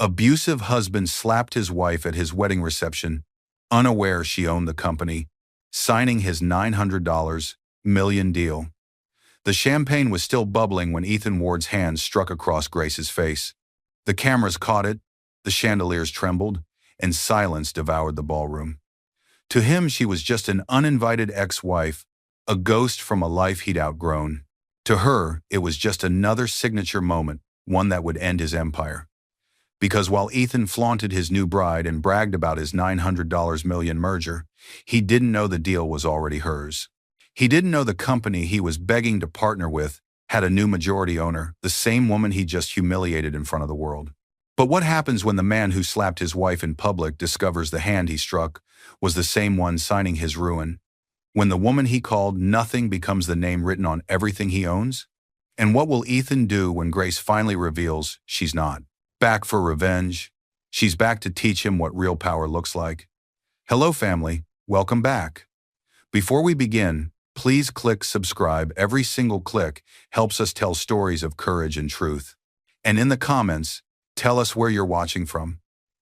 Abusive husband slapped his wife at his wedding reception, unaware she owned the company, signing his $900 million deal. The champagne was still bubbling when Ethan Ward's hand struck across Grace's face. The cameras caught it, the chandeliers trembled, and silence devoured the ballroom. To him, she was just an uninvited ex-wife, a ghost from a life he'd outgrown. To her, it was just another signature moment, one that would end his empire. Because while Ethan flaunted his new bride and bragged about his $900 million merger, he didn't know the deal was already hers. He didn't know the company he was begging to partner with had a new majority owner, the same woman he just humiliated in front of the world. But what happens when the man who slapped his wife in public discovers the hand he struck was the same one signing his ruin? When the woman he called nothing becomes the name written on everything he owns? And what will Ethan do when Grace finally reveals she's not back for revenge? She's back to teach him what real power looks like. Hello, family. Welcome back. Before we begin, please click subscribe. Every single click helps us tell stories of courage and truth. And in the comments, tell us where you're watching from.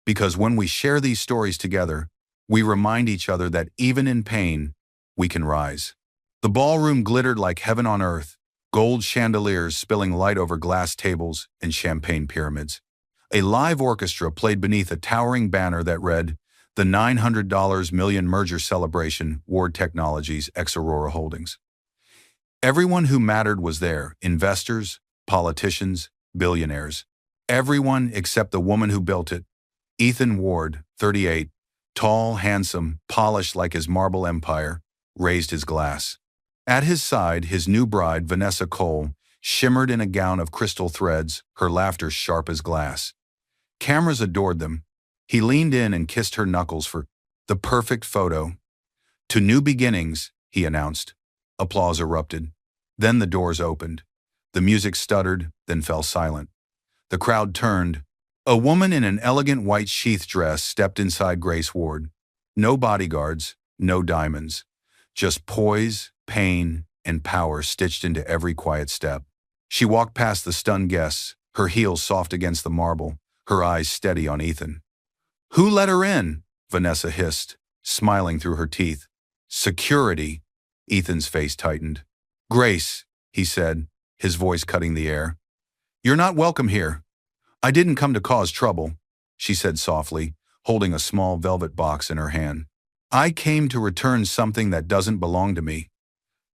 Because when we share these stories together, we remind each other that even in pain, we can rise. The ballroom glittered like heaven on earth, gold chandeliers spilling light over glass tables and champagne pyramids. A live orchestra played beneath a towering banner that read, "The $900 million merger celebration, Ward Technologies, ex-Aurora Holdings." Everyone who mattered was there, investors, politicians, billionaires. Everyone except the woman who built it. Ethan Ward, 38, tall, handsome, polished like his marble empire, raised his glass. At his side, his new bride, Vanessa Cole, shimmered in a gown of crystal threads, her laughter sharp as glass. Cameras adored them. He leaned in and kissed her knuckles for the perfect photo. "To new beginnings," he announced. Applause erupted. Then the doors opened. The music stuttered, then fell silent. The crowd turned. A woman in an elegant white sheath dress stepped inside Grace Ward. No bodyguards, no diamonds. Just poise, pain, and power stitched into every quiet step. She walked past the stunned guests, her heels soft against the marble, her eyes steady on Ethan. "Who let her in?" Vanessa hissed, smiling through her teeth. "Security." Ethan's face tightened. "Grace," he said, his voice cutting the air. "You're not welcome here." "I didn't come to cause trouble," she said softly, holding a small velvet box in her hand. "I came to return something that doesn't belong to me."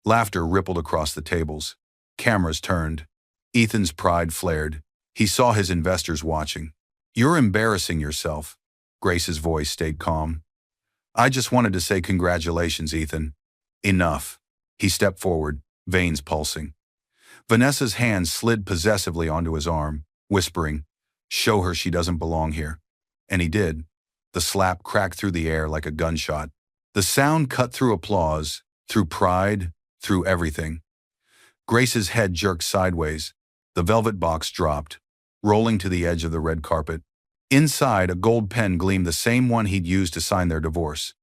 Laughter rippled across the tables. Cameras turned. Ethan's pride flared. He saw his investors watching. "You're embarrassing yourself." Grace's voice stayed calm. "I just wanted to say congratulations, Ethan." "Enough." He stepped forward, veins pulsing. Vanessa's hand slid possessively onto his arm, whispering, "Show her she doesn't belong here." And he did. The slap cracked through the air like a gunshot. The sound cut through applause, through pride, through everything. Grace's head jerked sideways. The velvet box dropped, rolling to the edge of the red carpet. Inside, a gold pen gleamed, the same one he'd used to sign their divorce.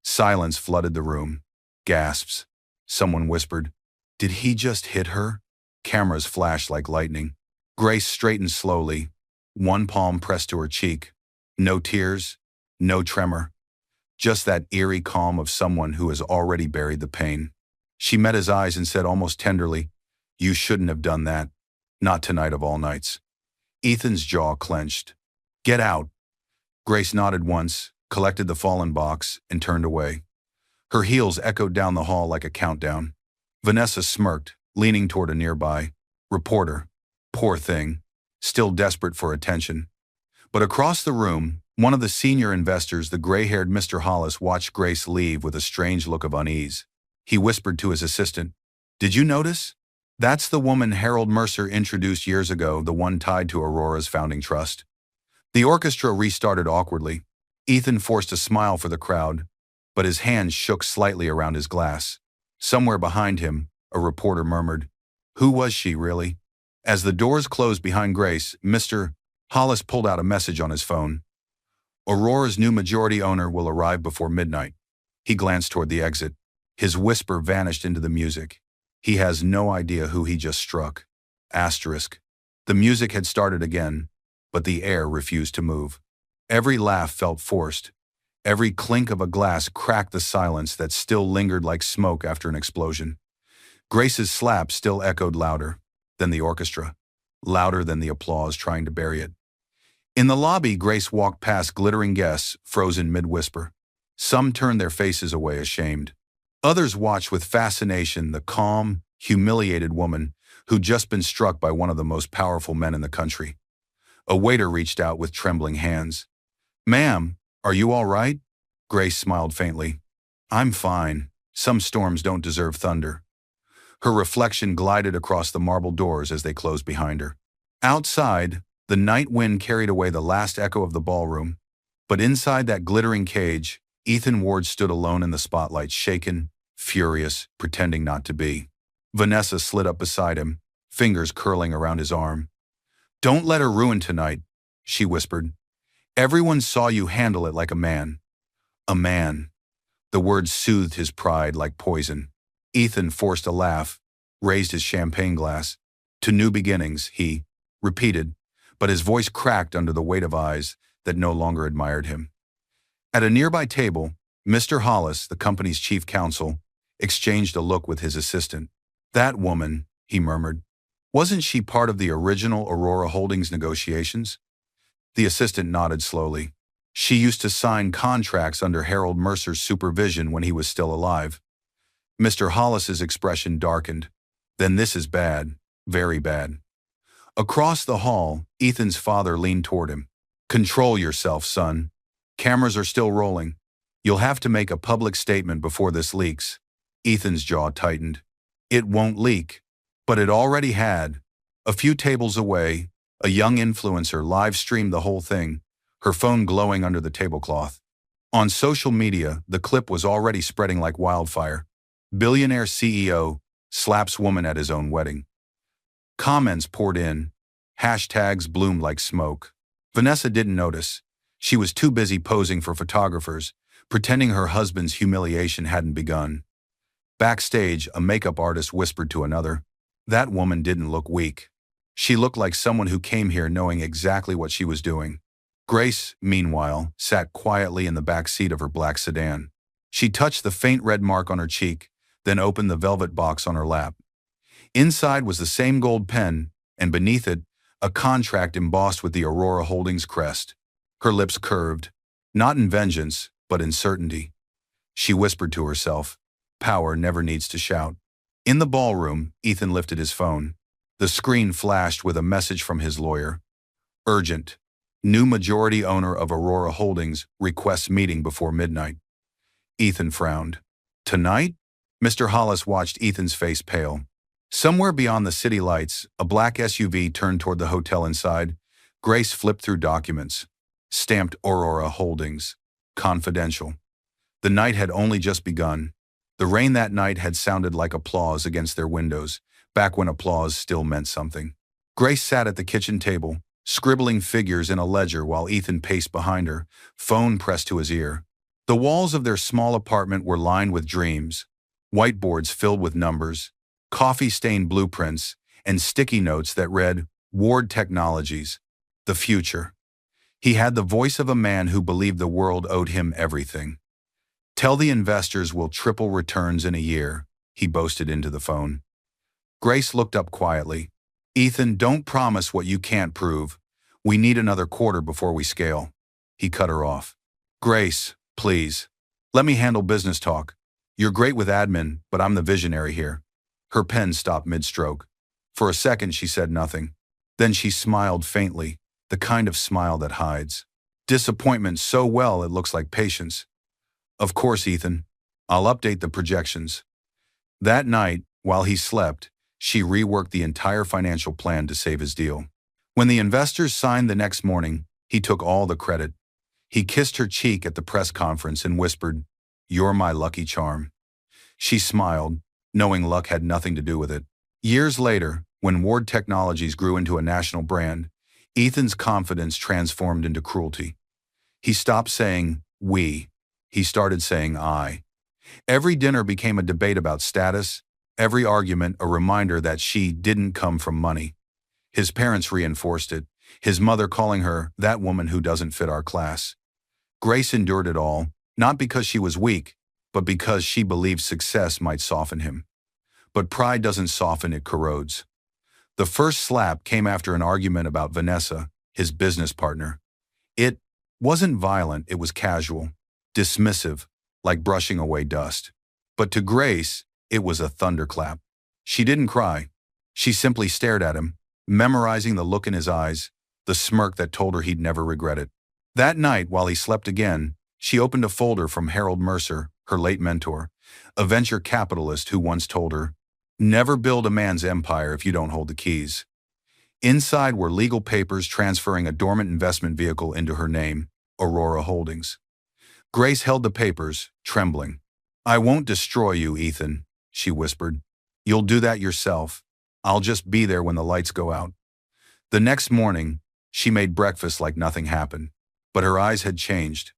Silence flooded the room. Gasps. Someone whispered, "Did he just hit her?" Cameras flashed like lightning. Grace straightened slowly, one palm pressed to her cheek. No tears, no tremor. Just that eerie calm of someone who has already buried the pain. She met his eyes and said almost tenderly, "You shouldn't have done that. Not tonight of all nights." Ethan's jaw clenched. "Get out." Grace nodded once, collected the fallen box, and turned away. Her heels echoed down the hall like a countdown. Vanessa smirked, leaning toward a nearby reporter. Poor thing, still desperate for attention. But across the room, one of the senior investors, the gray-haired Mr. Hollis, watched Grace leave with a strange look of unease. He whispered to his assistant, "Did you notice? That's the woman Harold Mercer introduced years ago, the one tied to Aurora's founding trust." The orchestra restarted awkwardly. Ethan forced a smile for the crowd, but his hands shook slightly around his glass. Somewhere behind him, a reporter murmured, "Who was she, really?" As the doors closed behind Grace, Mr. Hollis pulled out a message on his phone. "Aurora's new majority owner will arrive before midnight." He glanced toward the exit. His whisper vanished into the music. He has no idea who he just struck. Asterisk. The music had started again. but the air refused to move. Every laugh felt forced. Every clink of a glass cracked the silence that still lingered like smoke after an explosion. Grace's slap still echoed louder than the orchestra, louder than the applause trying to bury it. In the lobby, Grace walked past glittering guests, frozen mid-whisper. Some turned their faces away ashamed. Others watched with fascination the calm, humiliated woman who'd just been struck by one of the most powerful men in the country. A waiter reached out with trembling hands. "Ma'am, are you all right?" Grace smiled faintly. "I'm fine. Some storms don't deserve thunder." Her reflection glided across the marble doors as they closed behind her. Outside, the night wind carried away the last echo of the ballroom, but inside that glittering cage, Ethan Ward stood alone in the spotlight, shaken, furious, pretending not to be. Vanessa slid up beside him, fingers curling around his arm. "Don't let her ruin tonight," she whispered. "Everyone saw you handle it like a man." A man. The words soothed his pride like poison. Ethan forced a laugh, raised his champagne glass. "To new beginnings," he repeated, but his voice cracked under the weight of eyes that no longer admired him. At a nearby table, Mr. Hollis, the company's chief counsel, exchanged a look with his assistant. "That woman," he murmured. "Wasn't she part of the original Aurora Holdings negotiations?" The assistant nodded slowly. "She used to sign contracts under Harold Mercer's supervision when he was still alive." Mr. Hollis's expression darkened. "Then this is bad, very bad." Across the hall, Ethan's father leaned toward him. "Control yourself, son. Cameras are still rolling. You'll have to make a public statement before this leaks." Ethan's jaw tightened. It won't leak. But it already had. A few tables away, a young influencer live-streamed the whole thing, her phone glowing under the tablecloth. On social media, the clip was already spreading like wildfire. "Billionaire CEO slaps woman at his own wedding." Comments poured in. Hashtags bloomed like smoke. Vanessa didn't notice. She was too busy posing for photographers, pretending her husband's humiliation hadn't begun. Backstage, a makeup artist whispered to another, "That woman didn't look weak. She looked like someone who came here knowing exactly what she was doing." Grace, meanwhile, sat quietly in the back seat of her black sedan. She touched the faint red mark on her cheek, then opened the velvet box on her lap. Inside was the same gold pen, and beneath it, a contract embossed with the Aurora Holdings crest. Her lips curved, not in vengeance, but in certainty. She whispered to herself, "Power never needs to shout." In the ballroom, Ethan lifted his phone. The screen flashed with a message from his lawyer. "Urgent. New majority owner of Aurora Holdings requests meeting before midnight." Ethan frowned. "Tonight?" Mr. Hollis watched Ethan's face pale. Somewhere beyond the city lights, a black SUV turned toward the hotel inside. Grace flipped through documents. Stamped Aurora Holdings. Confidential. The night had only just begun. The rain that night had sounded like applause against their windows, back when applause still meant something. Grace sat at the kitchen table, scribbling figures in a ledger while Ethan paced behind her, phone pressed to his ear. The walls of their small apartment were lined with dreams, whiteboards filled with numbers, coffee-stained blueprints, and sticky notes that read, "Ward Technologies, the future." He had the voice of a man who believed the world owed him everything. "Tell the investors we'll triple returns in a year," he boasted into the phone. Grace looked up quietly. "Ethan, don't promise what you can't prove. We need another quarter before we scale." He cut her off. "Grace, please. Let me handle business talk. You're great with admin, but I'm the visionary here." Her pen stopped mid-stroke. For a second, she said nothing. Then she smiled faintly, the kind of smile that hides disappointment so well it looks like patience. "Of course, Ethan. I'll update the projections." That night, while he slept, she reworked the entire financial plan to save his deal. When the investors signed the next morning, he took all the credit. He kissed her cheek at the press conference and whispered, "You're my lucky charm." She smiled, knowing luck had nothing to do with it. Years later, when Ward Technologies grew into a national brand, Ethan's confidence transformed into cruelty. He stopped saying, "we." He started saying, "I." Every dinner became a debate about status, every argument a reminder that she didn't come from money. His parents reinforced it. His mother calling her that woman who doesn't fit our class. Grace endured it all, not because she was weak, but because she believed success might soften him. But pride doesn't soften, it corrodes. The first slap came after an argument about Vanessa, his business partner. It wasn't violent, it was casual, dismissive, like brushing away dust. But to Grace, it was a thunderclap. She didn't cry. She simply stared at him, memorizing the look in his eyes, the smirk that told her he'd never regret it. That night, while he slept again, she opened a folder from Harold Mercer, her late mentor, a venture capitalist who once told her, "Never build a man's empire if you don't hold the keys." Inside were legal papers transferring a dormant investment vehicle into her name, Aurora Holdings. Grace held the papers, trembling. "I won't destroy you, Ethan," she whispered. "You'll do that yourself. I'll just be there when the lights go out." The next morning, she made breakfast like nothing happened. But her eyes had changed.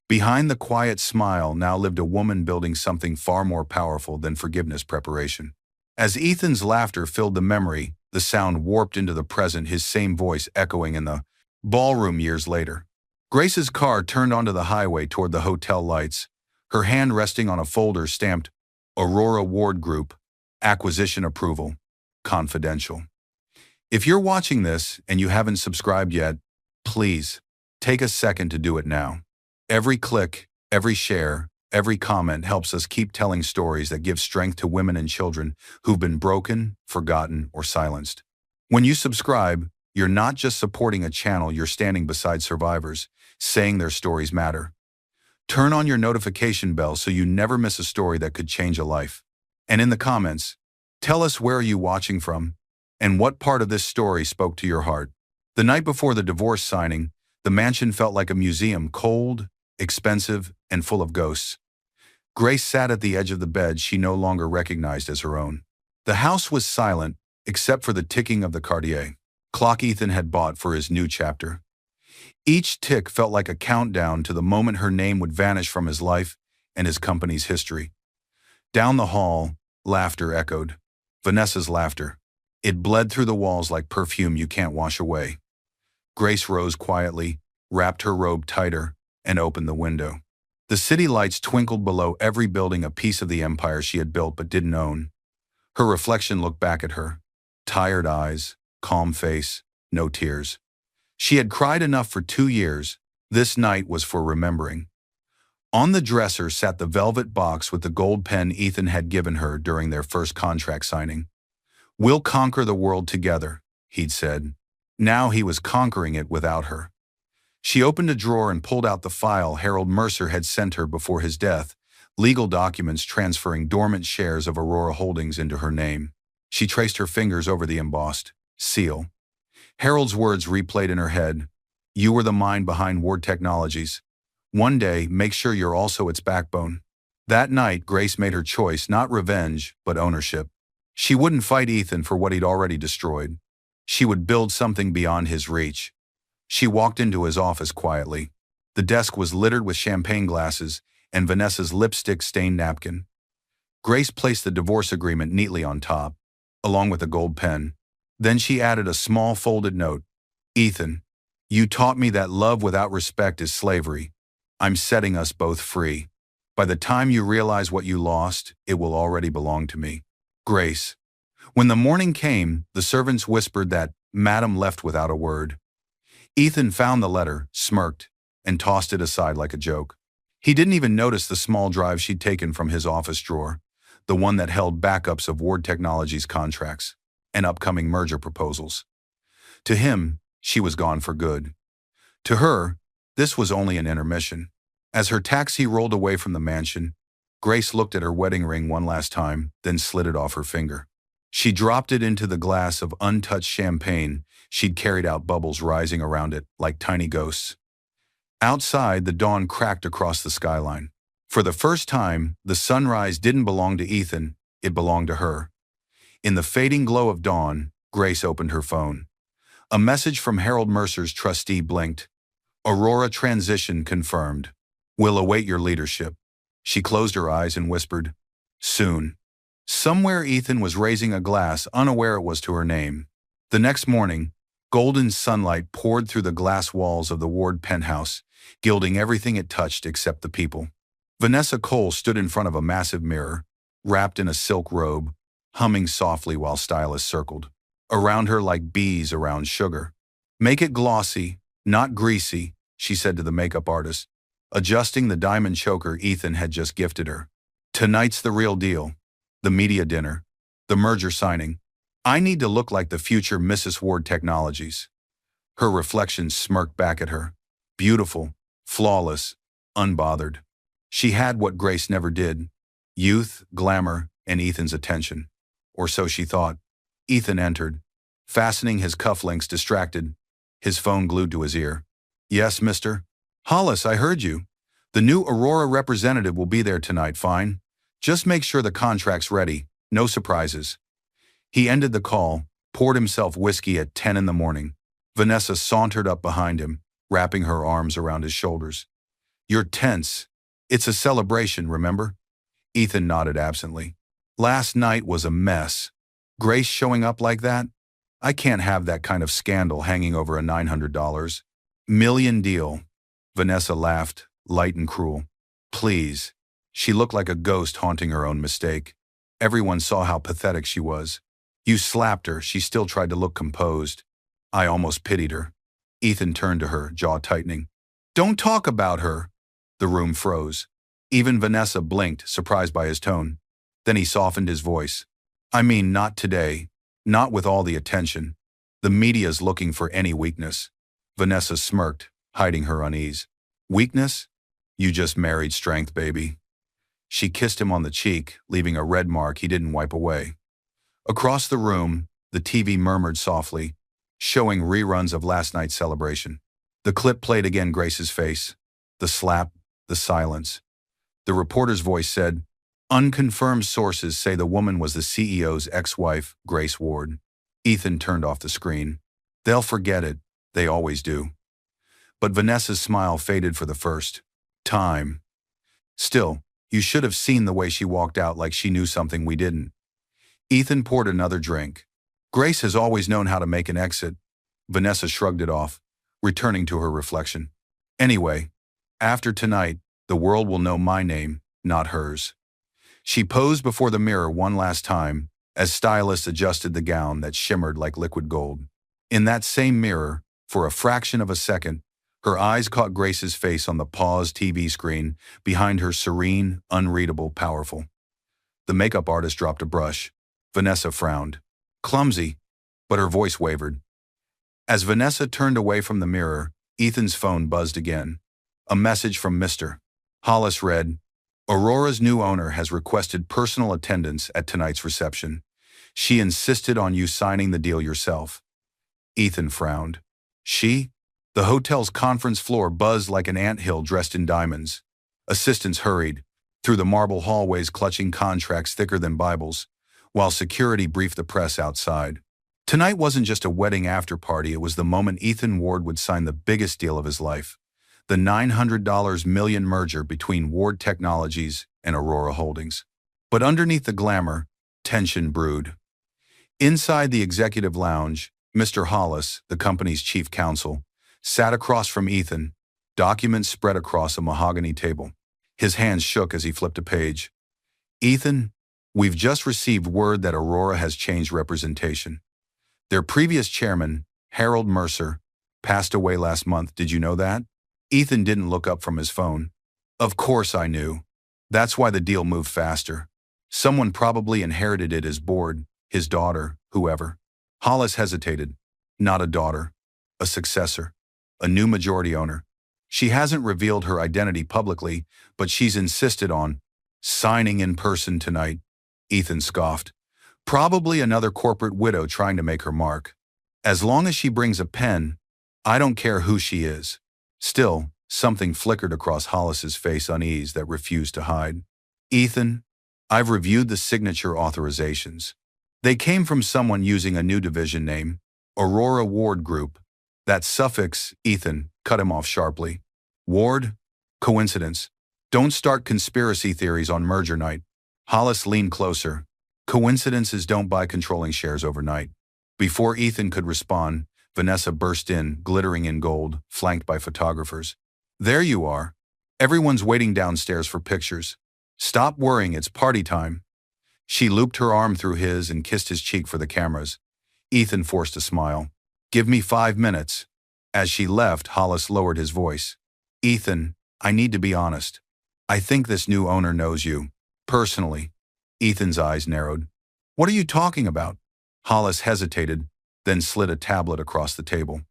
Behind the quiet smile now lived a woman building something far more powerful than forgiveness preparation. As Ethan's laughter filled the memory, the sound warped into the present, his same voice echoing in the ballroom years later. Grace's car turned onto the highway toward the hotel lights, her hand resting on a folder stamped Aurora Ward Group, Acquisition Approval, Confidential. If you're watching this and you haven't subscribed yet, please take a second to do it now. Every click, every share, every comment helps us keep telling stories that give strength to women and children who've been broken, forgotten, or silenced. When you subscribe, you're not just supporting a channel, you're standing beside survivors, saying their stories matter. Turn on your notification bell so you never miss a story that could change a life. And in the comments, tell us where are you watching from, and what part of this story spoke to your heart. The night before the divorce signing, the mansion felt like a museum, cold, expensive, and full of ghosts. Grace sat at the edge of the bed she no longer recognized as her own. The house was silent, except for the ticking of the Cartier clock Ethan had bought for his new chapter. Each tick felt like a countdown to the moment her name would vanish from his life and his company's history. Down the hall, laughter echoed. Vanessa's laughter. It bled through the walls like perfume you can't wash away. Grace rose quietly, wrapped her robe tighter, and opened the window. The city lights twinkled below every building, a piece of the empire she had built but didn't own. Her reflection looked back at her. Tired eyes, calm face, no tears. She had cried enough for 2 years. This night was for remembering. On the dresser sat the velvet box with the gold pen Ethan had given her during their first contract signing. "We'll conquer the world together," he'd said. Now he was conquering it without her. She opened a drawer and pulled out the file Harold Mercer had sent her before his death, legal documents transferring dormant shares of Aurora Holdings into her name. She traced her fingers over the embossed seal. Harold's words replayed in her head. "You were the mind behind Ward Technologies. One day, make sure you're also its backbone." That night, Grace made her choice, not revenge, but ownership. She wouldn't fight Ethan for what he'd already destroyed. She would build something beyond his reach. She walked into his office quietly. The desk was littered with champagne glasses and Vanessa's lipstick-stained napkin. Grace placed the divorce agreement neatly on top, along with a gold pen. Then she added a small folded note. "Ethan, you taught me that love without respect is slavery. I'm setting us both free. By the time you realize what you lost, it will already belong to me. Grace." When the morning came, the servants whispered that Madam left without a word. Ethan found the letter, smirked, and tossed it aside like a joke. He didn't even notice the small drive she'd taken from his office drawer, the one that held backups of Ward Technologies contracts and upcoming merger proposals. To him, she was gone for good. To her, this was only an intermission. As her taxi rolled away from the mansion, Grace looked at her wedding ring one last time, then slid it off her finger. She dropped it into the glass of untouched champagne she'd carried out, bubbles rising around it like tiny ghosts. Outside, the dawn cracked across the skyline. For the first time, the sunrise didn't belong to Ethan, it belonged to her. In the fading glow of dawn, Grace opened her phone. A message from Harold Mercer's trustee blinked. "Aurora transition confirmed. Will await your leadership." She closed her eyes and whispered, "Soon." Somewhere Ethan was raising a glass, unaware it was to her name. The next morning, Golden sunlight poured through the glass walls of the Ward penthouse, gilding everything it touched except the people. Vanessa Cole stood in front of a massive mirror, wrapped in a silk robe, humming softly while stylists circled around her like bees around sugar. "Make it glossy, not greasy," she said to the makeup artist, adjusting the diamond choker Ethan had just gifted her. "Tonight's the real deal. The media dinner. The merger signing. I need to look like the future Mrs. Ward Technologies." Her reflection smirked back at her. Beautiful, flawless, unbothered. She had what Grace never did: youth, glamour, and Ethan's attention. Or so she thought. Ethan entered, fastening his cufflinks distracted, his phone glued to his ear. "Yes, Mr. Hollis, I heard you. The new Aurora representative will be there tonight, fine. Just make sure the contract's ready, no surprises." He ended the call, poured himself whiskey at 10 in the morning. Vanessa sauntered up behind him, wrapping her arms around his shoulders. "You're tense. It's a celebration, remember?" Ethan nodded absently. "Last night was a mess. Grace showing up like that? I can't have that kind of scandal hanging over a $900 million deal." Vanessa laughed, light and cruel. "Please." She looked like a ghost haunting her own mistake. Everyone saw how pathetic she was. "You slapped her, she still tried to look composed. I almost pitied her." Ethan turned to her, jaw tightening. "Don't talk about her." The room froze. Even Vanessa blinked, surprised by his tone. Then he softened his voice. "I mean, not today. Not with all the attention. The media's looking for any weakness." Vanessa smirked, hiding her unease. "Weakness? You just married strength, baby." She kissed him on the cheek, leaving a red mark he didn't wipe away. Across the room, the TV murmured softly, showing reruns of last night's celebration. The clip played again Grace's face. The slap, the silence. The reporter's voice said, "Unconfirmed sources say the woman was the CEO's ex-wife, Grace Ward." Ethan turned off the screen. "They'll forget it. They always do." But Vanessa's smile faded for the first time. "Still, you should have seen the way she walked out, like she knew something we didn't." Ethan poured another drink. "Grace has always known how to make an exit." Vanessa shrugged it off, returning to her reflection. "Anyway, after tonight, the world will know my name, not hers." She posed before the mirror one last time, as stylists adjusted the gown that shimmered like liquid gold. In that same mirror, for a fraction of a second, her eyes caught Grace's face on the paused TV screen, behind her serene, unreadable, powerful. The makeup artist dropped a brush. Vanessa frowned. Clumsy, but her voice wavered. As Vanessa turned away from the mirror, Ethan's phone buzzed again. A message from Mr. Hollis read, "Aurora's new owner has requested personal attendance at tonight's reception. She insisted on you signing the deal yourself." Ethan frowned. "She?" The hotel's conference floor buzzed like an anthill dressed in diamonds. Assistants hurried, through the marble hallways clutching contracts thicker than Bibles, while security briefed the press outside. Tonight wasn't just a wedding after-party, it was the moment Ethan Ward would sign the biggest deal of his life. The $900 million merger between Ward Technologies and Aurora Holdings. But underneath the glamour, tension brewed. Inside the executive lounge, Mr. Hollis, the company's chief counsel, sat across from Ethan, documents spread across a mahogany table. His hands shook as he flipped a page. "Ethan, we've just received word that Aurora has changed representation. Their previous chairman, Harold Mercer, passed away last month. Did you know that?" Ethan didn't look up from his phone. "Of course I knew. That's why the deal moved faster. Someone probably inherited it as board, his daughter, whoever." Hollis hesitated. "Not a daughter. A successor. A new majority owner. She hasn't revealed her identity publicly, but she's insisted on signing in person tonight." Ethan scoffed. "Probably another corporate widow trying to make her mark. As long as she brings a pen, I don't care who she is." Still, something flickered across Hollis's face, unease that refused to hide. "Ethan, I've reviewed the signature authorizations. They came from someone using a new division name, Aurora Ward Group." That suffix, Ethan cut him off sharply. "Ward? Coincidence. Don't start conspiracy theories on merger night." Hollis leaned closer. "Coincidences don't buy controlling shares overnight." Before Ethan could respond, Vanessa burst in, glittering in gold, flanked by photographers. There you are. Everyone's waiting downstairs for pictures. Stop worrying, it's party time. She looped her arm through his and kissed his cheek for the cameras. Ethan forced a smile. Give me 5 minutes. As she left, Hollis lowered his voice. Ethan, I need to be honest. I think this new owner knows you. Personally. Ethan's eyes narrowed. What are you talking about? Hollis hesitated, then slid a tablet across the table.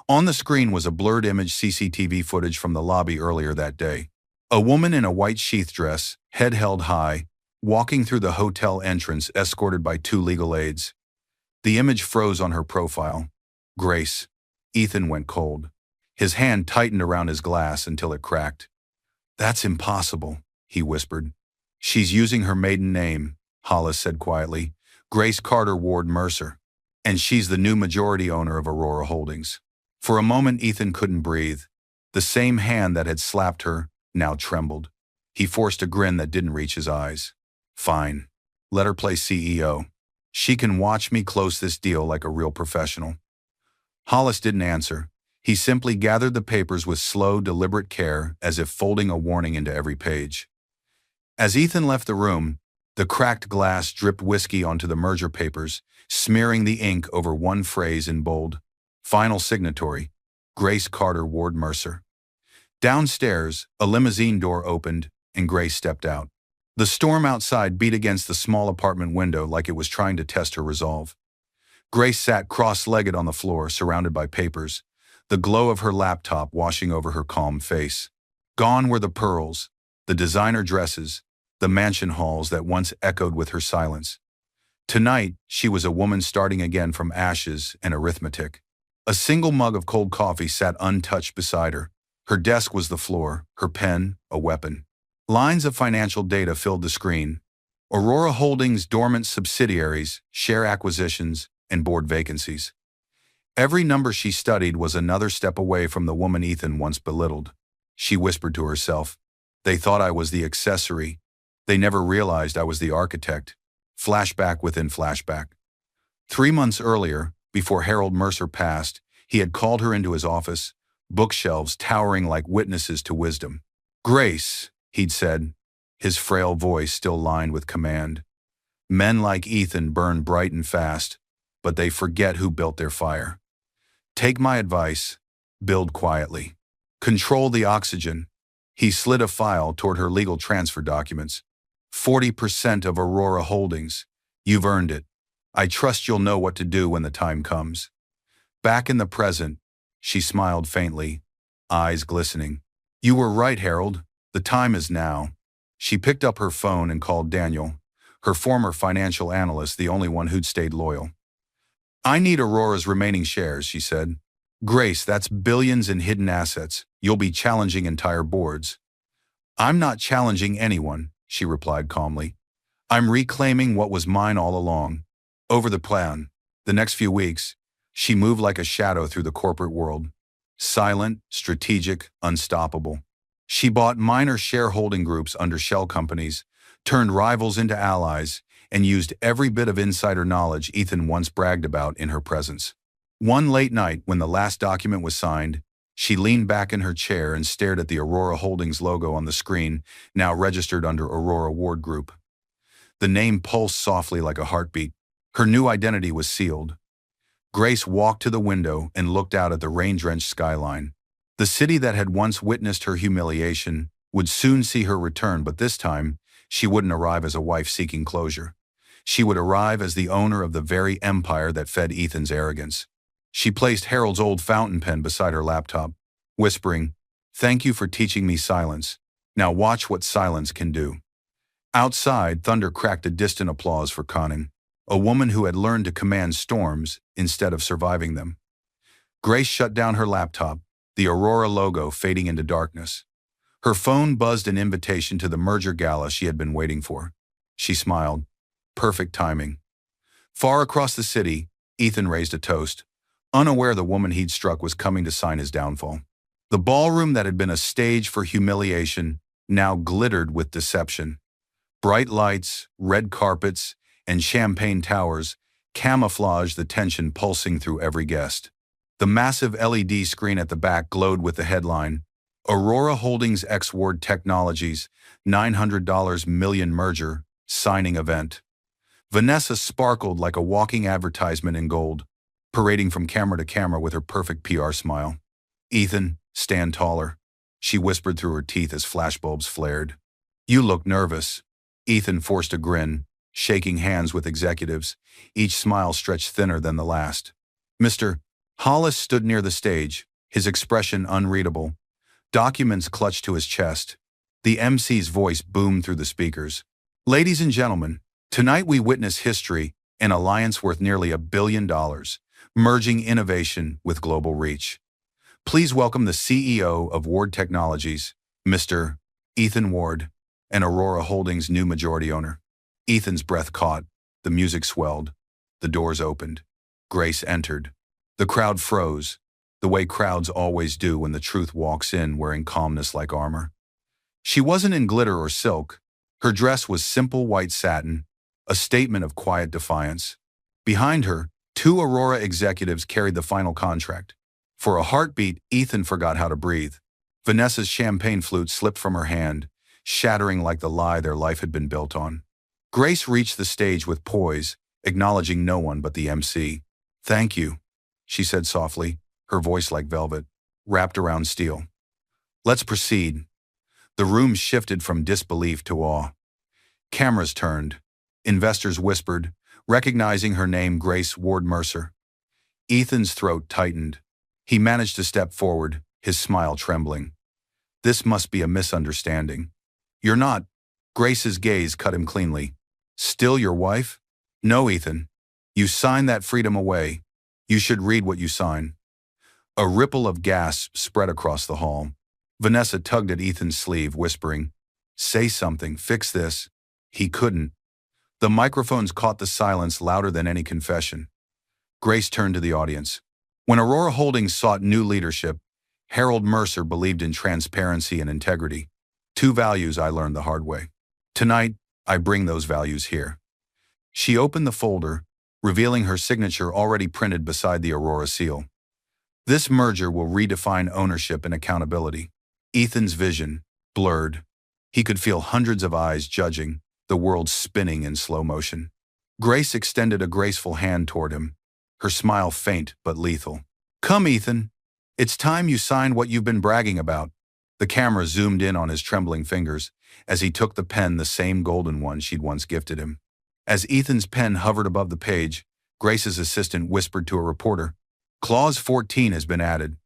On the screen was a blurred image CCTV footage from the lobby earlier that day. A woman in a white sheath dress, head held high, walking through the hotel entrance escorted by 2 legal aides. The image froze on her profile. Grace. Ethan went cold. His hand tightened around his glass until it cracked. That's impossible, he whispered. She's using her maiden name, Hollis said quietly. Grace Carter Ward Mercer. And she's the new majority owner of Aurora Holdings. For a moment, Ethan couldn't breathe. The same hand that had slapped her now trembled. He forced a grin that didn't reach his eyes. Fine. Let her play CEO. She can watch me close this deal like a real professional. Hollis didn't answer. He simply gathered the papers with slow, deliberate care, as if folding a warning into every page. As Ethan left the room, the cracked glass dripped whiskey onto the merger papers, smearing the ink over one phrase in bold. Final signatory, Grace Carter Ward Mercer. Downstairs, a limousine door opened, and Grace stepped out. The storm outside beat against the small apartment window like it was trying to test her resolve. Grace sat cross-legged on the floor, surrounded by papers, the glow of her laptop washing over her calm face. Gone were the pearls, the designer dresses, the mansion halls that once echoed with her silence. Tonight, she was a woman starting again from ashes and arithmetic. A single mug of cold coffee sat untouched beside her. Her desk was the floor, her pen a weapon. Lines of financial data filled the screen. Aurora Holdings' dormant subsidiaries, share acquisitions, and board vacancies. Every number she studied was another step away from the woman Ethan once belittled. She whispered to herself, "They thought I was the accessory. They never realized I was the architect." Flashback within flashback. 3 months earlier, before Harold Mercer passed, he had called her into his office, bookshelves towering like witnesses to wisdom. "Grace," he'd said, his frail voice still lined with command. "Men like Ethan burn bright and fast, but they forget who built their fire. Take my advice, build quietly. Control the oxygen." He slid a file toward her legal transfer documents. 40% of Aurora Holdings. You've earned it. I trust you'll know what to do when the time comes. Back in the present, she smiled faintly, eyes glistening. "You were right, Harold. The time is now." She picked up her phone and called Daniel, her former financial analyst, the only one who'd stayed loyal. "I need Aurora's remaining shares," she said. "Grace, that's billions in hidden assets. You'll be challenging entire boards." "I'm not challenging anyone," she replied calmly. "I'm reclaiming what was mine all along." Over the plan, the next few weeks, she moved like a shadow through the corporate world. Silent, strategic, unstoppable. She bought minor shareholding groups under shell companies, turned rivals into allies, and used every bit of insider knowledge Ethan once bragged about in her presence. One late night, when the last document was signed, she leaned back in her chair and stared at the Aurora Holdings logo on the screen, now registered under Aurora Ward Group. The name pulsed softly like a heartbeat. Her new identity was sealed. Grace walked to the window and looked out at the rain-drenched skyline. The city that had once witnessed her humiliation would soon see her return, but this time, she wouldn't arrive as a wife seeking closure. She would arrive as the owner of the very empire that fed Ethan's arrogance. She placed Harold's old fountain pen beside her laptop, whispering, "Thank you for teaching me silence. Now watch what silence can do." Outside, thunder cracked a distant applause for Conning, a woman who had learned to command storms instead of surviving them. Grace shut down her laptop, the Aurora logo fading into darkness. Her phone buzzed an invitation to the merger gala she had been waiting for. She smiled. Perfect timing. Far across the city, Ethan raised a toast, unaware the woman he'd struck was coming to sign his downfall. The ballroom that had been a stage for humiliation now glittered with deception. Bright lights, red carpets, and champagne towers camouflaged the tension pulsing through every guest. The massive LED screen at the back glowed with the headline, Aurora Holdings X Ward Technologies, $900 million merger, signing event. Vanessa sparkled like a walking advertisement in gold, parading from camera to camera with her perfect PR smile. Ethan, stand taller, she whispered through her teeth as flashbulbs flared. You look nervous. Ethan forced a grin, shaking hands with executives, each smile stretched thinner than the last. Mr. Hollis stood near the stage, his expression unreadable. Documents clutched to his chest. The MC's voice boomed through the speakers. Ladies and gentlemen, tonight we witness history, an alliance worth nearly $1 billion, merging innovation with global reach. Please welcome the CEO of Ward Technologies, Mr. Ethan Ward, and Aurora Holdings' new majority owner. Ethan's breath caught, the music swelled, the doors opened. Grace entered. The crowd froze, the way crowds always do when the truth walks in wearing calmness like armor. She wasn't in glitter or silk. Her dress was simple white satin, a statement of quiet defiance. Behind her, two Aurora executives carried the final contract. For a heartbeat, Ethan forgot how to breathe. Vanessa's champagne flute slipped from her hand, shattering like the lie their life had been built on. Grace reached the stage with poise, acknowledging no one but the MC. Thank you, she said softly, her voice like velvet, wrapped around steel. Let's proceed. The room shifted from disbelief to awe. Cameras turned. Investors whispered, recognizing her name, Grace Ward Mercer. Ethan's throat tightened. He managed to step forward, his smile trembling. This must be a misunderstanding. You're not. Grace's gaze cut him cleanly. Still your wife? No, Ethan. You signed that freedom away. You should read what you sign. A ripple of gasps spread across the hall. Vanessa tugged at Ethan's sleeve, whispering, Say something, fix this. He couldn't. The microphones caught the silence louder than any confession. Grace turned to the audience. When Aurora Holdings sought new leadership, Harold Mercer believed in transparency and integrity. Two values I learned the hard way. Tonight, I bring those values here. She opened the folder, revealing her signature already printed beside the Aurora seal. This merger will redefine ownership and accountability. Ethan's vision, blurred. He could feel hundreds of eyes judging, the world spinning in slow motion. Grace extended a graceful hand toward him, her smile faint but lethal. Come, Ethan. It's time you signed what you've been bragging about. The camera zoomed in on his trembling fingers as he took the pen, the same golden one she'd once gifted him. As Ethan's pen hovered above the page, Grace's assistant whispered to a reporter, Clause 14 has been added.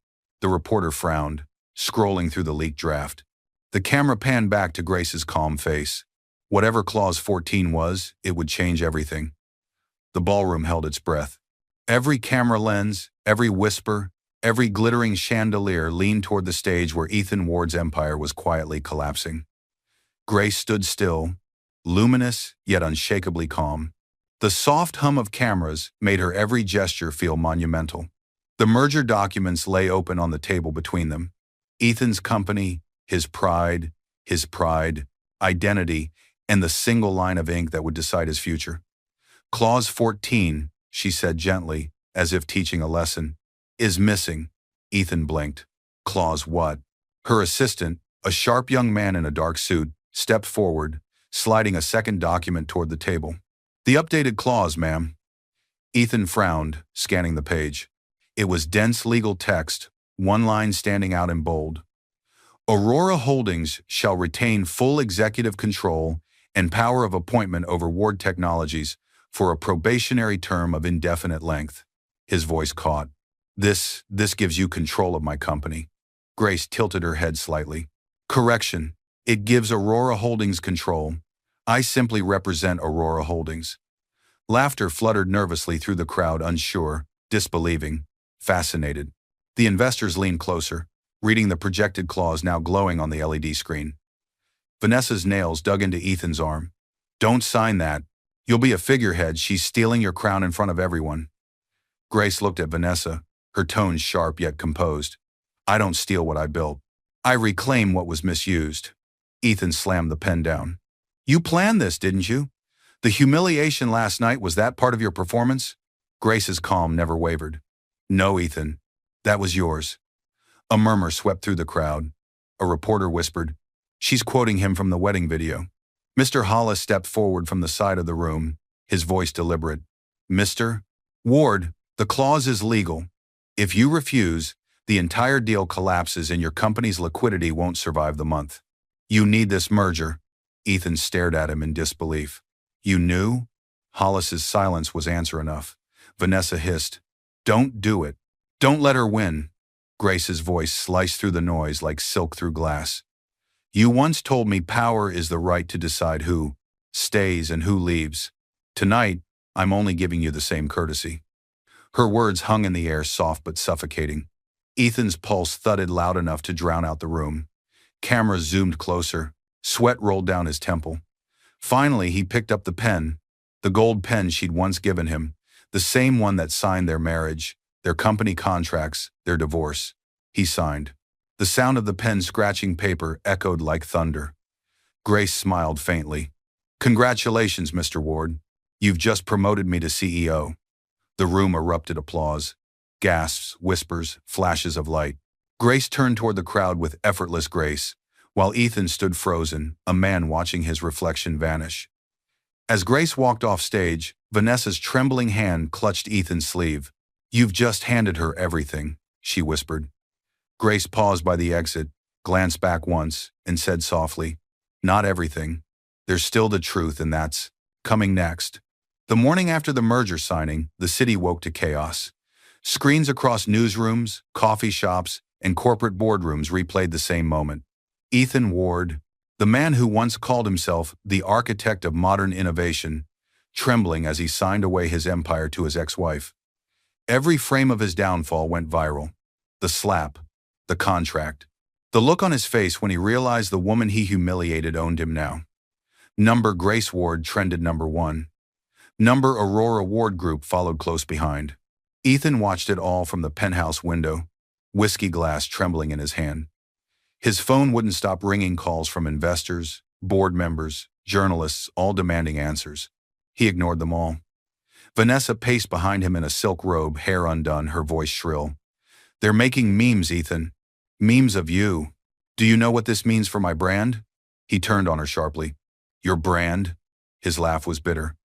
The reporter frowned, scrolling through the leaked draft. The camera panned back to Grace's calm face. Whatever Clause 14 was, it would change everything. The ballroom held its breath. Every camera lens, every whisper, every glittering chandelier leaned toward the stage where Ethan Ward's empire was quietly collapsing. Grace stood still, luminous yet unshakably calm. The soft hum of cameras made her every gesture feel monumental. The merger documents lay open on the table between them. Ethan's company, his pride, identity, and the single line of ink that would decide his future. Clause 14, she said gently, as if teaching a lesson, is missing. Ethan blinked. Clause what? Her assistant, a sharp young man in a dark suit, stepped forward, sliding a second document toward the table. The updated clause, ma'am. Ethan frowned, scanning the page. It was dense legal text, one line standing out in bold. Aurora Holdings shall retain full executive control and power of appointment over Ward Technologies for a probationary term of indefinite length. His voice caught. This gives you control of my company. Grace tilted her head slightly. Correction. It gives Aurora Holdings control. I simply represent Aurora Holdings. Laughter fluttered nervously through the crowd, unsure, disbelieving, fascinated. The investors leaned closer, reading the projected clause now glowing on the LED screen. Vanessa's nails dug into Ethan's arm. Don't sign that. You'll be a figurehead. She's stealing your crown in front of everyone. Grace looked at Vanessa, her tones sharp yet composed. I don't steal what I built. I reclaim what was misused. Ethan slammed the pen down. You planned this, didn't you? The humiliation last night, was that part of your performance? Grace's calm never wavered. No, Ethan. That was yours. A murmur swept through the crowd. A reporter whispered, "She's quoting him from the wedding video." Mr. Hollis stepped forward from the side of the room, his voice deliberate. "Mr. Ward, the clause is legal. If you refuse, the entire deal collapses and your company's liquidity won't survive the month. You need this merger." Ethan stared at him in disbelief. "You knew?" Hollis's silence was answer enough. Vanessa hissed, "Don't do it. Don't let her win." Grace's voice sliced through the noise like silk through glass. "You once told me power is the right to decide who stays and who leaves. Tonight, I'm only giving you the same courtesy." Her words hung in the air, soft but suffocating. Ethan's pulse thudded loud enough to drown out the room. Cameras zoomed closer. Sweat rolled down his temple. Finally, he picked up the pen, the gold pen she'd once given him, the same one that signed their marriage, their company contracts, their divorce. He signed. The sound of the pen scratching paper echoed like thunder. Grace smiled faintly. "Congratulations, Mr. Ward. You've just promoted me to CEO." The room erupted applause. Gasps, whispers, flashes of light. Grace turned toward the crowd with effortless grace, while Ethan stood frozen, a man watching his reflection vanish. As Grace walked off stage, Vanessa's trembling hand clutched Ethan's sleeve. "You've just handed her everything," she whispered. Grace paused by the exit, glanced back once, and said softly, "Not everything. There's still the truth, and that's coming next." The morning after the merger signing, the city woke to chaos. Screens across newsrooms, coffee shops, and corporate boardrooms replayed the same moment. Ethan Ward, the man who once called himself the architect of modern innovation, trembling as he signed away his empire to his ex-wife. Every frame of his downfall went viral. The slap, the contract, the look on his face when he realized the woman he humiliated owned him now. Number Grace Ward trended #1. Number Aurora Ward Group followed close behind. Ethan watched it all from the penthouse window, whiskey glass trembling in his hand. His phone wouldn't stop ringing calls from investors, board members, journalists, all demanding answers. He ignored them all. Vanessa paced behind him in a silk robe, hair undone, her voice shrill. "They're making memes, Ethan. Memes of you. Do you know what this means for my brand?" He turned on her sharply. "Your brand?" His laugh was bitter.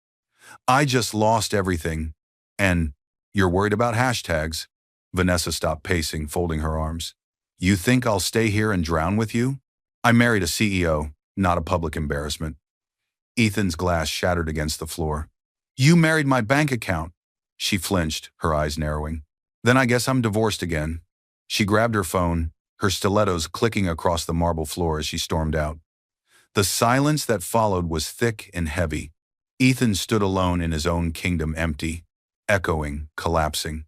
"I just lost everything. And you're worried about hashtags?" Vanessa stopped pacing, folding her arms. "You think I'll stay here and drown with you? I married a CEO, not a public embarrassment." Ethan's glass shattered against the floor. "You married my bank account." She flinched, her eyes narrowing. "Then I guess I'm divorced again." She grabbed her phone, her stilettos clicking across the marble floor as she stormed out. The silence that followed was thick and heavy. Ethan stood alone in his own kingdom, empty, echoing, collapsing.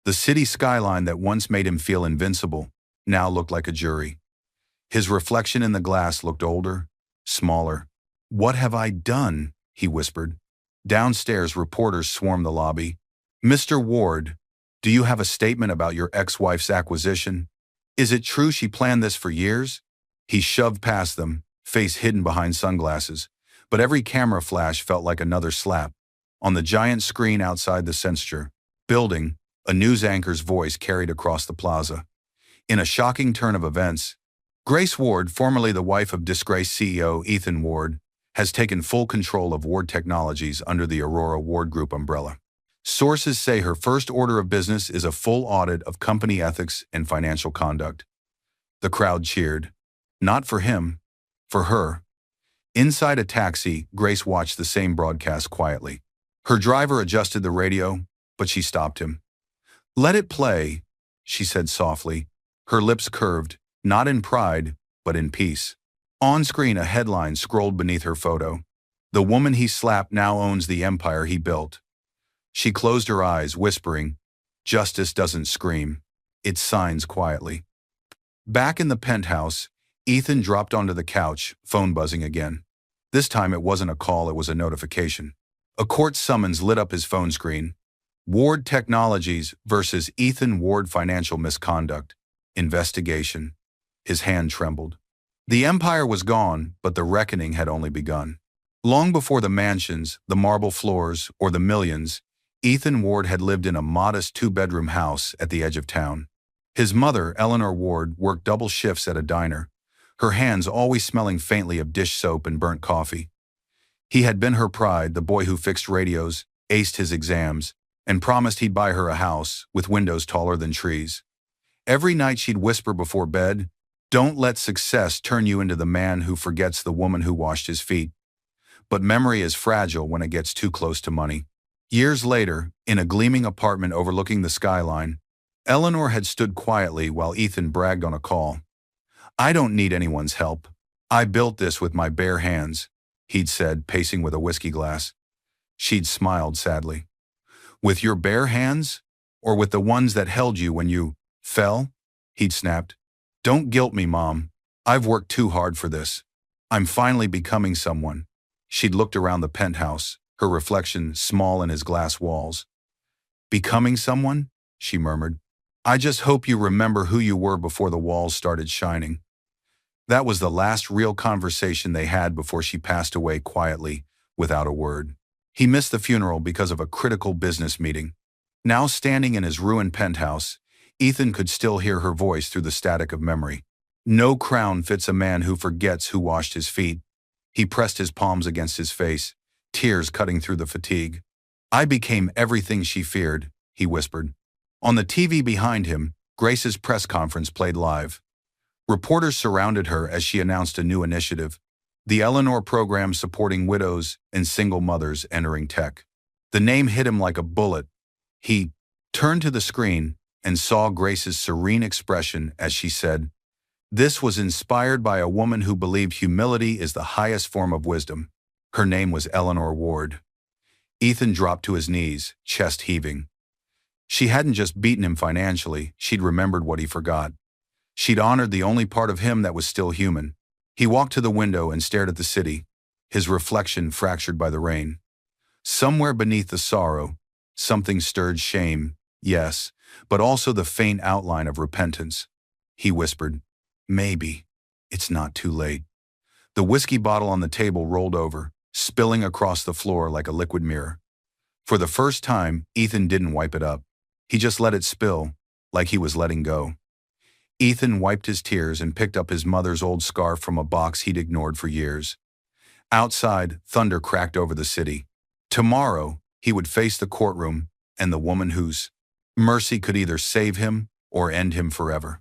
The city skyline that once made him feel invincible now looked like a jury. His reflection in the glass looked older, smaller. "What have I done?" he whispered. Downstairs, reporters swarmed the lobby. "Mr. Ward, do you have a statement about your ex-wife's acquisition? Is it true she planned this for years?" He shoved past them, face hidden behind sunglasses, but every camera flash felt like another slap. On the giant screen outside the censure building, a news anchor's voice carried across the plaza. In a shocking turn of events, Grace Ward, formerly the wife of disgraced CEO Ethan Ward, has taken full control of Ward Technologies under the Aurora Ward Group umbrella. Sources say her first order of business is a full audit of company ethics and financial conduct. The crowd cheered. Not for him, for her. Inside a taxi, Grace watched the same broadcast quietly. Her driver adjusted the radio, but she stopped him. "Let it play," she said softly, her lips curved, not in pride, but in peace. On screen, a headline scrolled beneath her photo. "The woman he slapped now owns the empire he built." She closed her eyes, whispering, "Justice doesn't scream. It signs quietly." Back in the penthouse, Ethan dropped onto the couch, phone buzzing again. This time it wasn't a call, it was a notification. A court summons lit up his phone screen. Ward Technologies versus Ethan Ward Financial Misconduct. Investigation. His hand trembled. The empire was gone, but the reckoning had only begun. Long before the mansions, the marble floors, or the millions, Ethan Ward had lived in a modest two-bedroom house at the edge of town. His mother, Eleanor Ward, worked double shifts at a diner, her hands always smelling faintly of dish soap and burnt coffee. He had been her pride, the boy who fixed radios, aced his exams, and promised he'd buy her a house with windows taller than trees. Every night she'd whisper before bed, "Don't let success turn you into the man who forgets the woman who washed his feet." But memory is fragile when it gets too close to money. Years later, in a gleaming apartment overlooking the skyline, Eleanor had stood quietly while Ethan bragged on a call. "I don't need anyone's help. I built this with my bare hands," he'd said, pacing with a whiskey glass. She'd smiled sadly. "With your bare hands? Or with the ones that held you when you fell?" He'd snapped. "Don't guilt me, Mom. I've worked too hard for this. I'm finally becoming someone." She'd looked around the penthouse, her reflection small in his glass walls. "Becoming someone?" she murmured. "I just hope you remember who you were before the walls started shining." That was the last real conversation they had before she passed away quietly, without a word. He missed the funeral because of a critical business meeting. Now standing in his ruined penthouse, Ethan could still hear her voice through the static of memory. "No crown fits a man who forgets who washed his feet." He pressed his palms against his face, tears cutting through the fatigue. "I became everything she feared," he whispered. On the TV behind him, Grace's press conference played live. Reporters surrounded her as she announced a new initiative, the Eleanor program supporting widows and single mothers entering tech. The name hit him like a bullet. He turned to the screen and saw Grace's serene expression as she said, "This was inspired by a woman who believed humility is the highest form of wisdom." Her name was Eleanor Ward. Ethan dropped to his knees, chest heaving. She hadn't just beaten him financially, she'd remembered what he forgot. She'd honored the only part of him that was still human. He walked to the window and stared at the city, his reflection fractured by the rain. Somewhere beneath the sorrow, something stirred shame, yes, but also the faint outline of repentance. He whispered, "Maybe it's not too late." The whiskey bottle on the table rolled over, spilling across the floor like a liquid mirror. For the first time, Ethan didn't wipe it up. He just let it spill, like he was letting go. Ethan wiped his tears and picked up his mother's old scarf from a box he'd ignored for years. Outside, thunder cracked over the city. Tomorrow, he would face the courtroom and the woman whose mercy could either save him or end him forever.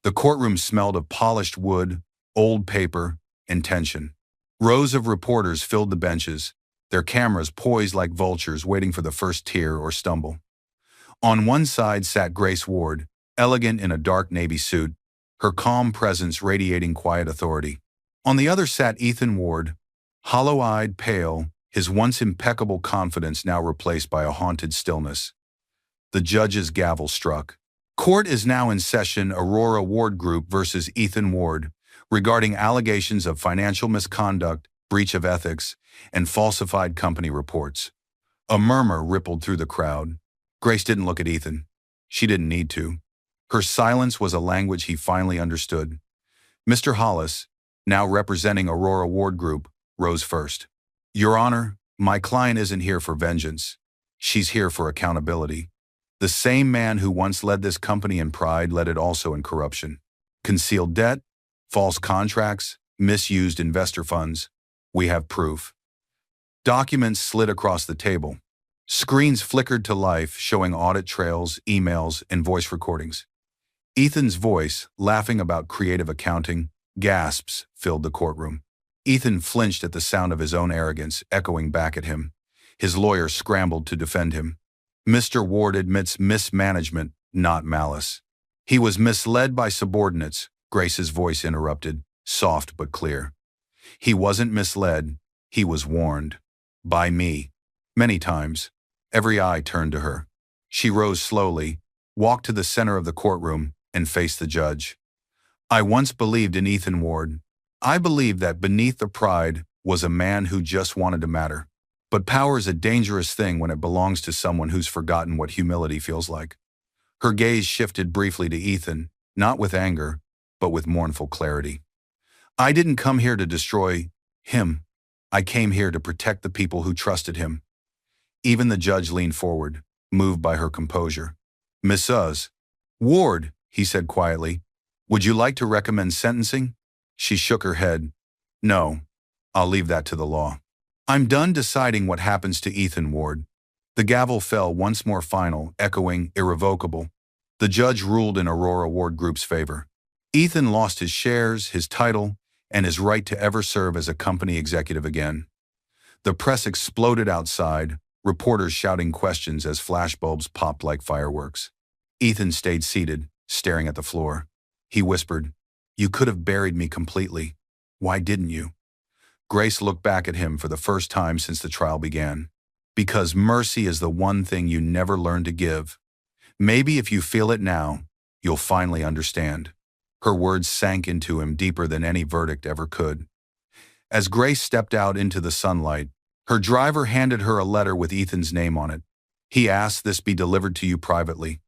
The courtroom smelled of polished wood, old paper, and tension. Rows of reporters filled the benches, their cameras poised like vultures waiting for the first tear or stumble. On one side sat Grace Ward, elegant in a dark navy suit, her calm presence radiating quiet authority. On the other sat Ethan Ward, hollow-eyed, pale, his once impeccable confidence now replaced by a haunted stillness. The judge's gavel struck. "Court is now in session. Aurora Ward Group versus Ethan Ward, regarding allegations of financial misconduct, breach of ethics, and falsified company reports." A murmur rippled through the crowd. Grace didn't look at Ethan. She didn't need to. Her silence was a language he finally understood. Mr. Hollis, now representing Aurora Ward Group, rose first. "Your Honor, my client isn't here for vengeance. She's here for accountability. The same man who once led this company in pride led it also in corruption. Concealed debt, false contracts, misused investor funds. We have proof." Documents slid across the table. Screens flickered to life, showing audit trails, emails, and voice recordings. Ethan's voice, laughing about creative accounting, gasps filled the courtroom. Ethan flinched at the sound of his own arrogance echoing back at him. His lawyer scrambled to defend him. "Mr. Ward admits mismanagement, not malice." "He was misled by subordinates," Grace's voice interrupted, soft but clear. "He wasn't misled, he was warned. By me. Many times." Every eye turned to her. She rose slowly, walked to the center of the courtroom, and faced the judge. "I once believed in Ethan Ward. I believed that beneath the pride was a man who just wanted to matter. But power is a dangerous thing when it belongs to someone who's forgotten what humility feels like." Her gaze shifted briefly to Ethan, not with anger, but with mournful clarity. "I didn't come here to destroy him. I came here to protect the people who trusted him." Even the judge leaned forward, moved by her composure. "Mrs. Ward," he said quietly, "would you like to recommend sentencing?" She shook her head. "No, I'll leave that to the law. I'm done deciding what happens to Ethan Ward." The gavel fell once more, final, echoing, irrevocable. The judge ruled in Aurora Ward Group's favor. Ethan lost his shares, his title, and his right to ever serve as a company executive again. The press exploded outside, reporters shouting questions as flashbulbs popped like fireworks. Ethan stayed seated, staring at the floor. He whispered, "You could have buried me completely. Why didn't you?" Grace looked back at him for the first time since the trial began. "Because mercy is the one thing you never learned to give. Maybe if you feel it now, you'll finally understand." Her words sank into him deeper than any verdict ever could. As Grace stepped out into the sunlight, her driver handed her a letter with Ethan's name on it. He asked this be delivered to you privately.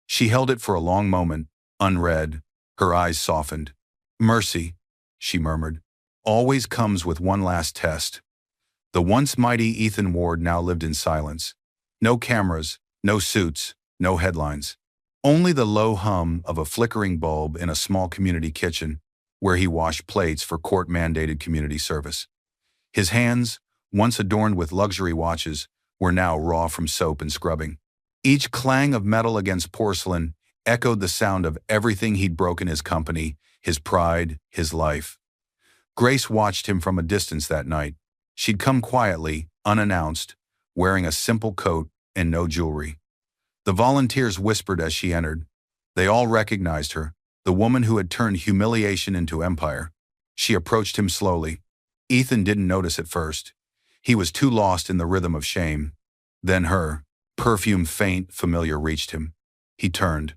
She held it for a long moment, unread. Her eyes softened. "Mercy," she murmured, "always comes with one last test." The once mighty Ethan Ward now lived in silence. No cameras, no suits, no headlines. Only the low hum of a flickering bulb in a small community kitchen, where he washed plates for court-mandated community service. His hands, once adorned with luxury watches, were now raw from soap and scrubbing. Each clang of metal against porcelain echoed the sound of everything he'd broken: his company, his pride, his life. Grace watched him from a distance that night. She'd come quietly, unannounced, wearing a simple coat and no jewelry. The volunteers whispered as she entered. They all recognized her, the woman who had turned humiliation into empire. She approached him slowly. Ethan didn't notice at first. He was too lost in the rhythm of shame. Then her perfume, faint, familiar, reached him. He turned.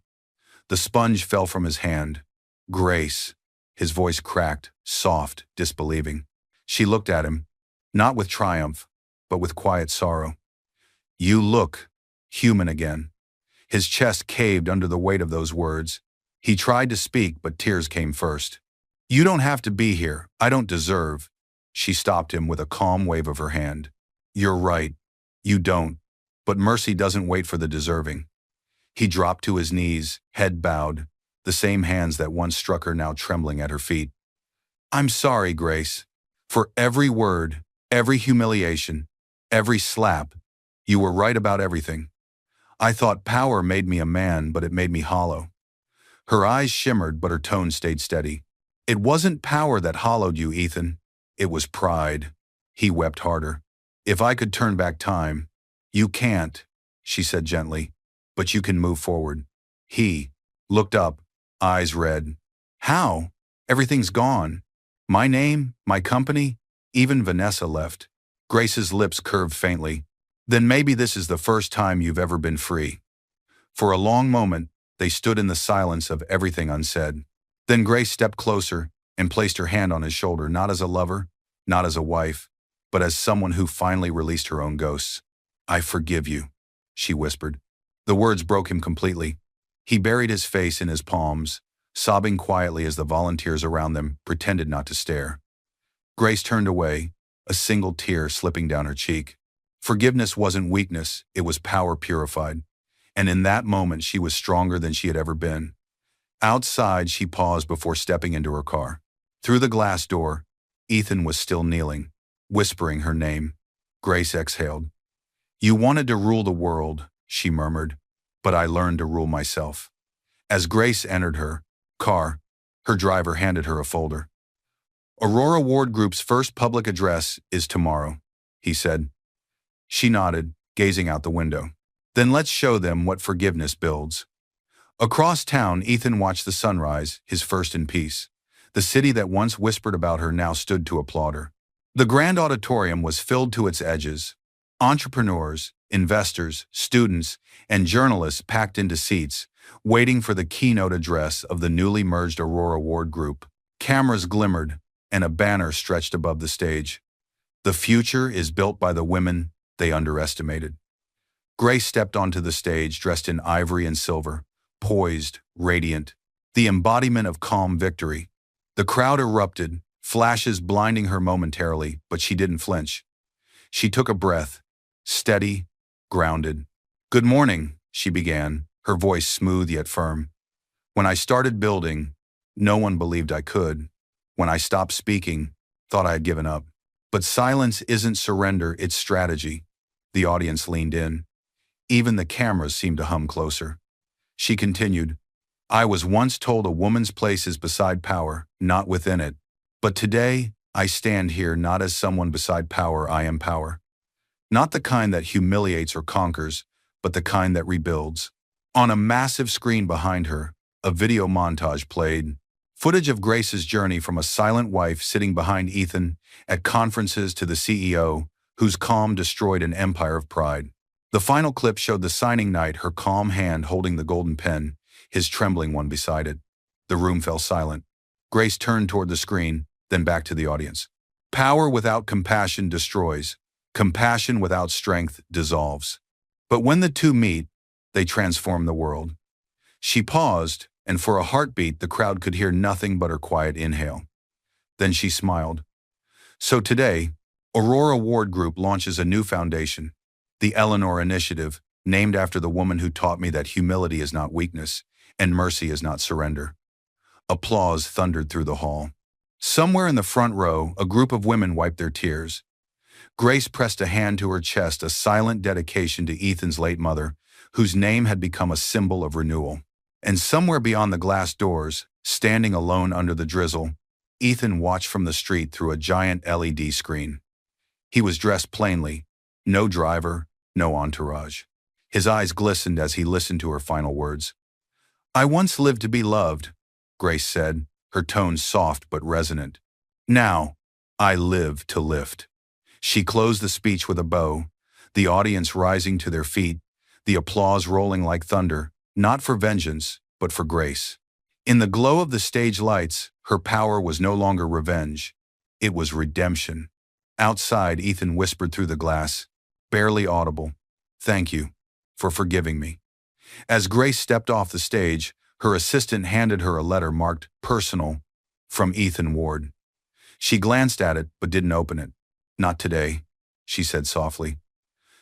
The sponge fell from his hand. "Grace." His voice cracked, soft, disbelieving. She looked at him, not with triumph, but with quiet sorrow. "You look human again." His chest caved under the weight of those words. He tried to speak, but tears came first. "You don't have to be here. I don't deserve." She stopped him with a calm wave of her hand. "You're right. You don't. But mercy doesn't wait for the deserving." He dropped to his knees, head bowed, the same hands that once struck her now trembling at her feet. "I'm sorry, Grace. For every word, every humiliation, every slap. You were right about everything. I thought power made me a man, but it made me hollow." Her eyes shimmered, but her tone stayed steady. "It wasn't power that hollowed you, Ethan. It was pride." He wept harder. "If I could turn back time—" "You can't," she said gently, "but you can move forward." He looked up, eyes red. "How? Everything's gone. My name, my company, even Vanessa left." Grace's lips curved faintly. "Then maybe this is the first time you've ever been free." For a long moment, they stood in the silence of everything unsaid. Then Grace stepped closer and placed her hand on his shoulder, not as a lover, not as a wife, but as someone who finally released her own ghosts. "I forgive you," she whispered. The words broke him completely. He buried his face in his palms, sobbing quietly as the volunteers around them pretended not to stare. Grace turned away, a single tear slipping down her cheek. Forgiveness wasn't weakness, it was power purified. And in that moment, she was stronger than she had ever been. Outside, she paused before stepping into her car. Through the glass door, Ethan was still kneeling, whispering her name. Grace exhaled. "You wanted to rule the world," she murmured, "but I learned to rule myself." As Grace entered her car, her driver handed her a folder. "Aurora Ward Group's first public address is tomorrow," he said. She nodded, gazing out the window. "Then let's show them what forgiveness builds." Across town, Ethan watched the sunrise, his first in peace. The city that once whispered about her now stood to applaud her. The grand auditorium was filled to its edges. Entrepreneurs, investors, students, and journalists packed into seats, waiting for the keynote address of the newly merged Aurora Ward Group. Cameras glimmered, and a banner stretched above the stage. "The future is built by the women they underestimated." Grace stepped onto the stage dressed in ivory and silver, poised, radiant, the embodiment of calm victory. The crowd erupted, flashes blinding her momentarily, but she didn't flinch. She took a breath, steady, grounded. "Good morning," she began, her voice smooth yet firm. "When I started building, no one believed I could. When I stopped speaking, thought I had given up. But silence isn't surrender, it's strategy." The audience leaned in. Even the cameras seemed to hum closer. She continued, "I was once told a woman's place is beside power, not within it. But today, I stand here not as someone beside power, I am power. Not the kind that humiliates or conquers, but the kind that rebuilds." On a massive screen behind her, a video montage played. Footage of Grace's journey from a silent wife sitting behind Ethan at conferences to the CEO, whose calm destroyed an empire of pride. The final clip showed the signing night, her calm hand holding the golden pen, his trembling one beside it. The room fell silent. Grace turned toward the screen, then back to the audience. "Power without compassion destroys. Compassion without strength dissolves. But when the two meet, they transform the world." She paused, and for a heartbeat the crowd could hear nothing but her quiet inhale. Then she smiled. "So today, Aurora Ward Group launches a new foundation, the Eleanor Initiative, named after the woman who taught me that humility is not weakness and mercy is not surrender." Applause thundered through the hall. Somewhere in the front row, a group of women wiped their tears. Grace pressed a hand to her chest, a silent dedication to Ethan's late mother, whose name had become a symbol of renewal. And somewhere beyond the glass doors, standing alone under the drizzle, Ethan watched from the street through a giant LED screen. He was dressed plainly, no driver, no entourage. His eyes glistened as he listened to her final words. "I once lived to be loved," Grace said, her tone soft but resonant. "Now, I live to lift." She closed the speech with a bow, the audience rising to their feet, the applause rolling like thunder, not for vengeance, but for grace. In the glow of the stage lights, her power was no longer revenge. It was redemption. Outside, Ethan whispered through the glass, barely audible, "Thank you for forgiving me." As Grace stepped off the stage, her assistant handed her a letter marked "Personal" from Ethan Ward. She glanced at it but didn't open it. "Not today," she said softly.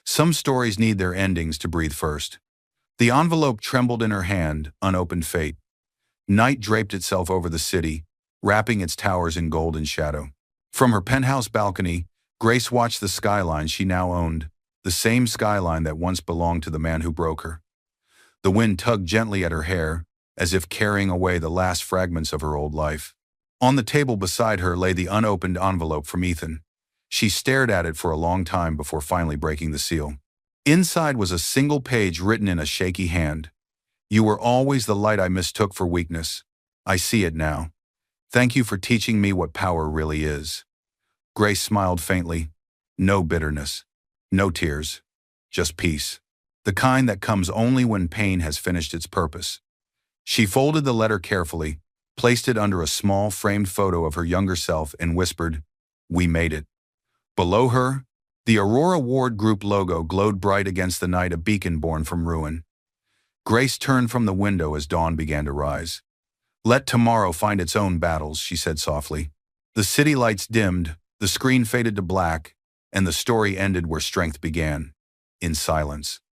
"Some stories need their endings to breathe first." The envelope trembled in her hand, unopened fate. Night draped itself over the city, wrapping its towers in golden shadow. From her penthouse balcony, Grace watched the skyline she now owned, the same skyline that once belonged to the man who broke her. The wind tugged gently at her hair, as if carrying away the last fragments of her old life. On the table beside her lay the unopened envelope from Ethan. She stared at it for a long time before finally breaking the seal. Inside was a single page written in a shaky hand. "You were always the light I mistook for weakness. I see it now. Thank you for teaching me what power really is." Grace smiled faintly. No bitterness, no tears, just peace. The kind that comes only when pain has finished its purpose. She folded the letter carefully, placed it under a small framed photo of her younger self, and whispered, "We made it." Below her, the Aurora Ward Group logo glowed bright against the night, a beacon born from ruin. Grace turned from the window as dawn began to rise. "Let tomorrow find its own battles," she said softly. The city lights dimmed, the screen faded to black, and the story ended where strength began, in silence.